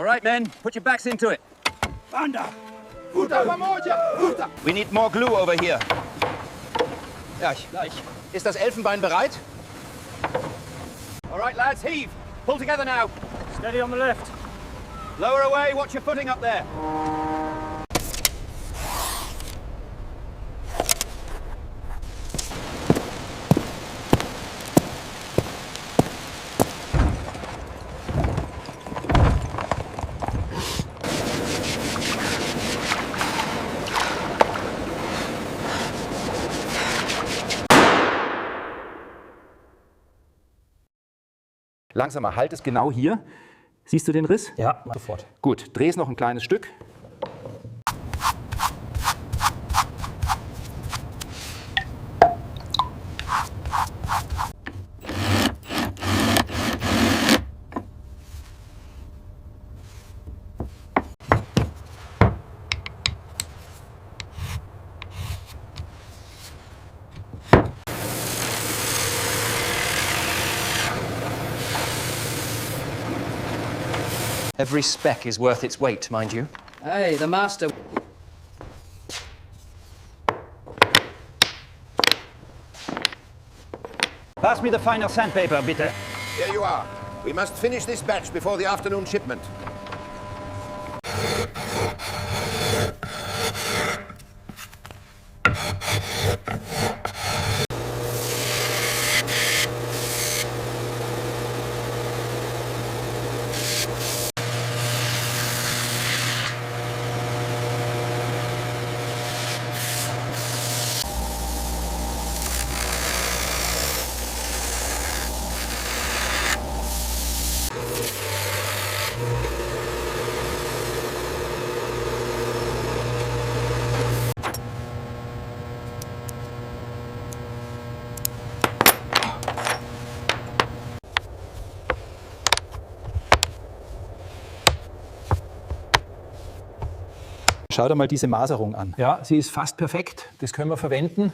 right, men, put your backs into it. We need more glue over here. Ja, gleich. Ist das Elfenbein bereit? All right, lads, heave. Pull together now. Steady on the left. Lower away, watch your footing up there. Langsamer, halt es genau hier. Siehst du den Riss? Ja, sofort. Gut, dreh es noch ein kleines Stück. Every speck is worth its weight, mind you. Hey, the master. Pass me the final sandpaper, bitte. Here you are. We must finish this batch before the afternoon shipment. Schau dir mal diese Maserung an. Ja, sie ist fast perfekt. Das können wir verwenden.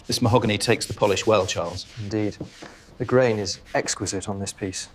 This mahogany takes the polish well, Charles. Indeed. The grain is exquisite on this piece.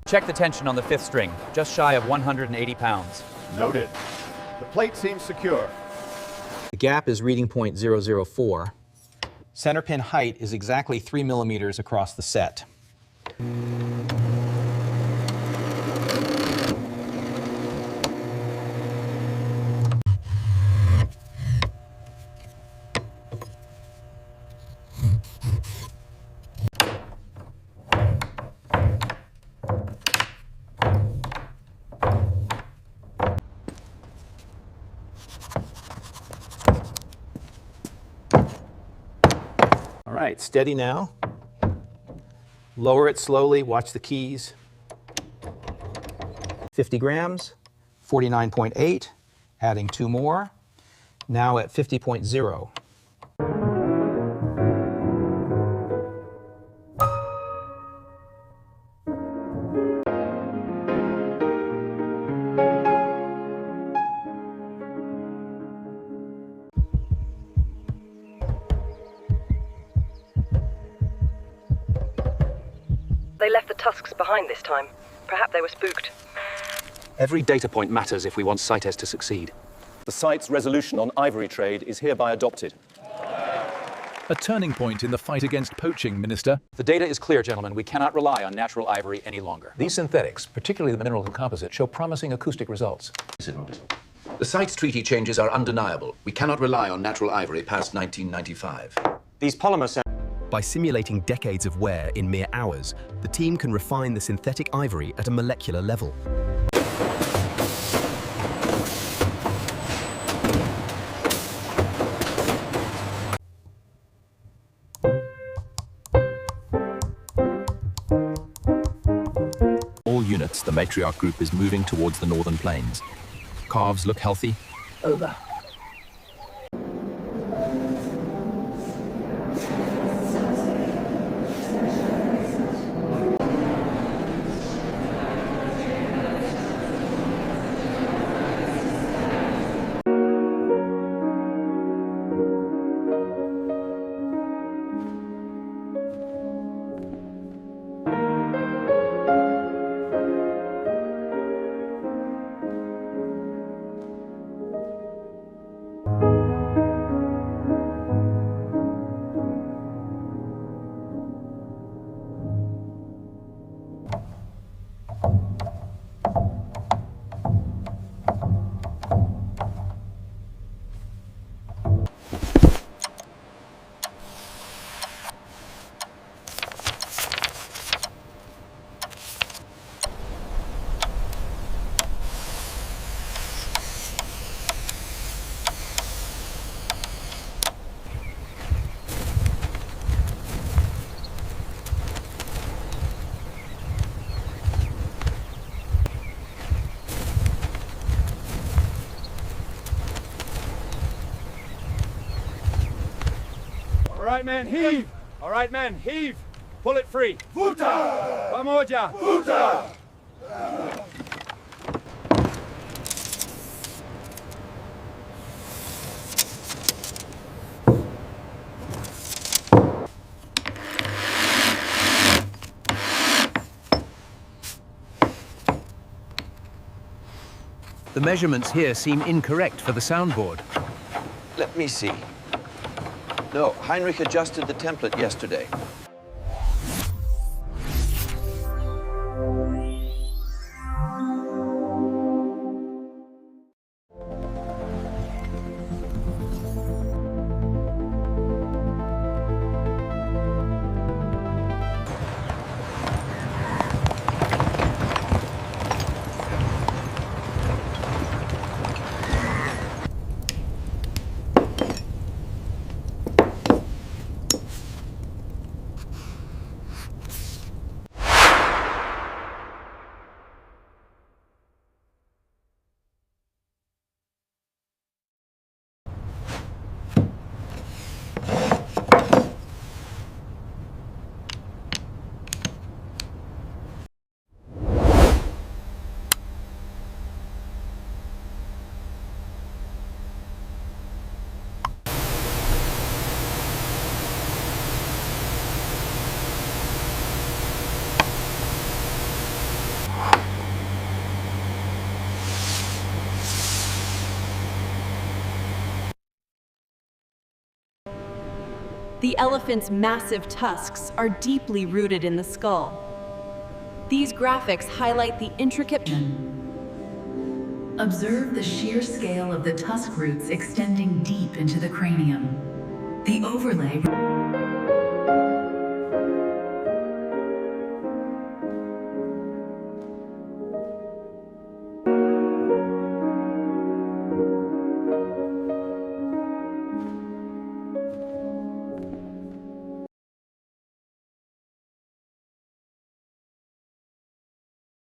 Check the tension on the fifth string, just shy of 180 pounds. Noted. The plate seems secure. The gap is reading point 004. Center pin height is exactly 3 millimeters across the set. All right, steady now. Lower it slowly, watch the keys. 50 grams, 49.8, adding 2 more, now at 50.0. They left the tusks behind this time. Perhaps they were spooked. Every data point matters if we want CITES to succeed. The site's resolution on ivory trade is hereby adopted. A turning point in the fight against poaching, Minister. The data is clear, gentlemen. We cannot rely on natural ivory any longer. These synthetics, particularly the mineral composite, show promising acoustic results. The site's treaty changes are undeniable. We cannot rely on natural ivory past 1995. These polymers. By simulating decades of wear in mere hours, the team can refine the synthetic ivory at a molecular level. All units, the matriarch group is moving towards the northern plains. Calves look healthy. Over. All right, men, heave! All right, men, heave! Pull it free! Vuta! Pamoja! Vuta! The measurements here seem incorrect for the soundboard. Let me see. No, Heinrich adjusted the template yesterday. The elephant's massive tusks are deeply rooted in the skull. These graphics highlight the intricate... Observe the sheer scale of the tusk roots extending deep into the cranium. The overlay...